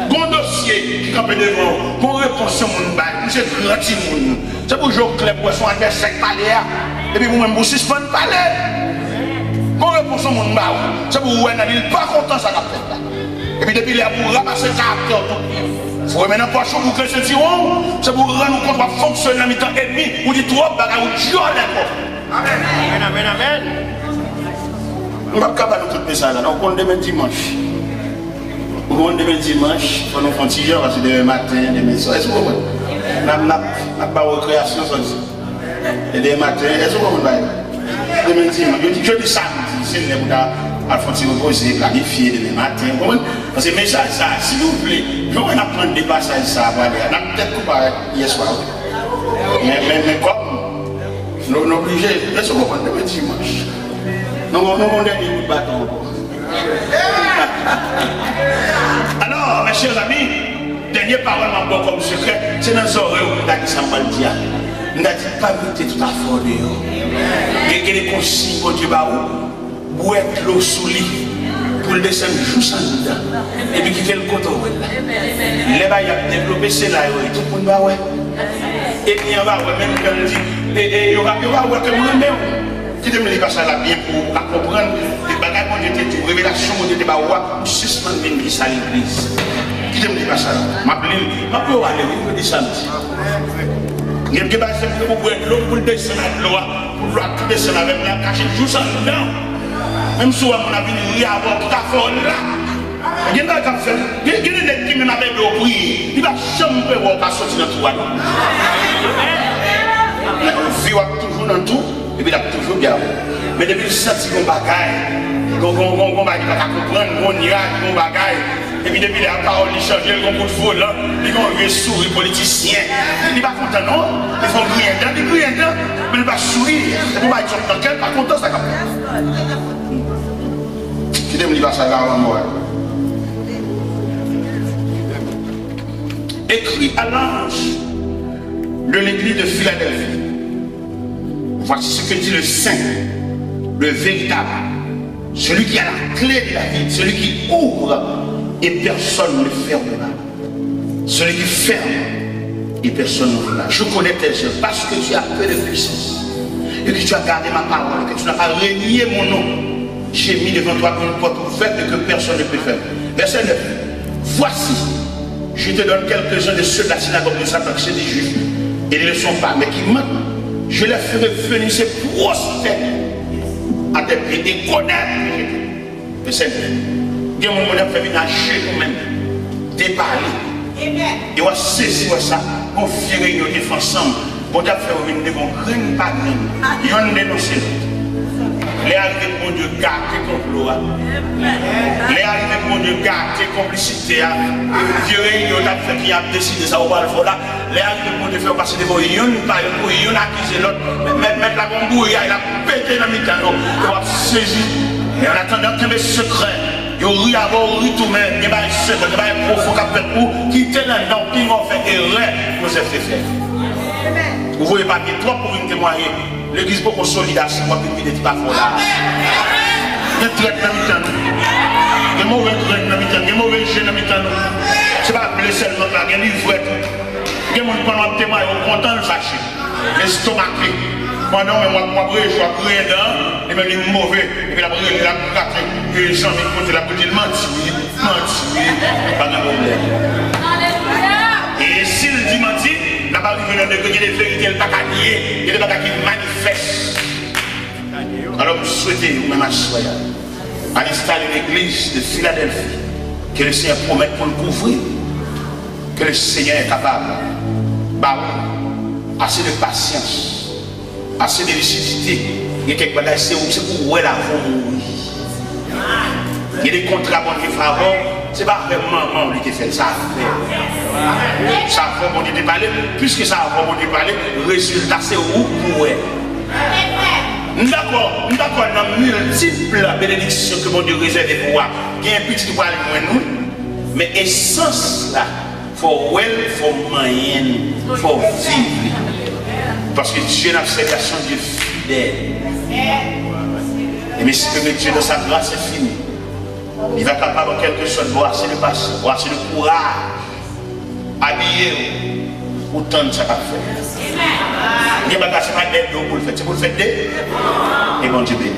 Bon dossier qui campe devant, bon réponse sur mon bail, c'est grand monde. C'est pour jouer clair pour son adversaire parler. Et puis vous-même vous suspendez parler. Bon réponse sur mon bail, c'est pour vous n'êtes pas content ça qu'a fait. Et puis depuis là pour ramasser le caractère tout. Vous remettez pas chaud pour que ce tiron, c'est pour rendre compte va fonctionner en mi-temps ennemi, ou dit trop bagarre ou dieu Amen. Amen, amen. On va pas nous tout ça là, on compte demain dimanche. On compte demain dimanche, on nous fait 6 heures, parce que demain matin, demain soir. Est-ce que vous comprenez? On n'a pas de récréation, et demain matin, est-ce que vous comprenez? Demain dimanche, je dis samedi, c'est le temps à faire reposer, planifier demain matin. Parce que message ça, s'il vous plaît, je vais apprendre des passages ça, on a peut-être pas hier soir. Mais comme nous sommes obligés, est-ce que vous comprenez demain dimanche? Nous avons des bouts de bâton. Alors, mes chers amis, dernière parole encore comme secret, c'est dans les oreilles où nous avons dit ça, nous avons dit pas mettre tout à fond dehors. Il y a des consignes pour Dieu, boire l'eau sous lit, pour le descendre juste en dedans. Et puis quitter le coton. Les bails ont développé, c'est là, tout le monde va ouais. Et puis il y a même quand on dit, il y aura que moi-même. Qui te me dit ça là bien pour comprendre les bagages qu'on était tout, révélation qu'on était bas, ou suspendre l'église à l'église. Qui te me dit ça là? Ma peux aller, vous me dites samedi. Il y a des bagages pour l'eau, pour le descendre à l'eau, pour le descendre avec la cachette juste en dedans. Même si on a vu avoir tout à fait là. Il y a des gens qui me n'avaient pas prié. Il va jamais voir sortir dans tout. On vit toujours dans tout. Et puis il a toujours bien. Mais depuis le senti qu'on bagaille, qu'on va comprendre, qu'on ira, qu'on bagaille. Et puis depuis la parole, il change, il coup de volant, il va un sourire politicien. Il n'est pas content, non? Il faut crier dedans, mais il va sourire. Et puis il va être dans quel pas content, ça comme qui me dit ça là avant moi. Écrit à l'ange de l'église de Philadelphie. Voici ce que dit le Saint, le véritable, celui qui a la clé de la vie, celui qui ouvre et personne ne fermera. Celui qui ferme et personne ne fermera. Je connais tes œuvres parce que tu as peu de puissance et que tu as gardé ma parole, que tu n'as pas renié mon nom. J'ai mis devant toi une porte ouverte et que personne ne peut fermer. Verset 9. Voici, je te donne quelques-uns de ceux de la synagogue de Satan, c'est des juifs, et ils ne le sont pas, mais qui mentent. Je les ferai venir se prosterner à tes pieds et connaître. Mais c'est bien mon modèle fait venir chez nous-mêmes, déparler. Et on va saisir ça, on fait réunion ensemble. On va faire venir de mon grain par grain. Et on dénonce les arrivées de mon Dieu gâté complot. Les arrivées de mon Dieu gâté complicité. Dieu réunion a fait qui a décidé ça au bal là. Les arrivées de mon Dieu faire passer des moyens, il y en a accusé l'autre, mettre la bombe, il a pété dans le mécano, il va saisir. Et en attendant qu'il y ait secret, il y a ri tout même, il y a un secret, il y a un profond pour quitter là-dedans, puis on fait erreur pour se faire. Vous voyez pas que toi pour une témoigner, l'église beaucoup solidarité, moi qui ne dis pas pour là. Il y a traite dans le temps. Il y a mauvais traite dans le temps, il y a mauvais jeu dans le temps. Ce n'est pas blessé seulement là, il y a livré tout. Il y a des gens qui ont témoigné, ils sont contents de fâcher. Estomaqué. Pendant que moi, je suis créé dedans, et même il est mauvais. Et puis la brûle, la gâté, et les gens qui comptent la brûle, menti, pas de problème. Et s'il dit menti, la barre de il y a des vérités, il n'y a pas qu'à nier, il y a des bagages qui manifestent. Alors, vous souhaitez, vous-même, à l'instar de l'église de Philadelphie, que le Seigneur promette pour le couvrir, que le Seigneur est capable, assez de patience, assez de lucidité, il y a quelque chose c'est pour où elle a mourir. Il y a des contrats qui font avant. Ce n'est pas vraiment lui qui fait ça. Ça a vraiment été parlé. Puisque ça a vraiment été parlé, le résultat c'est où pour elle. D'accord, dans multiples bénédictions que mon Dieu réserve pour moi. Il y a un petit poil pour nous. Mais essence là, il faut moyen, il faut vivre. Parce que Dieu n'a fait qu'à son Dieu fidèle. Et mais si Dieu dans sa grâce est fini. Il va capable en quelque sorte de voir c'est le passé, voir c'est le courage, habillé, autant de ça qu'a fait. Il n'y a pas de pour le faire, c'est pour le faire et bon Dieu béni.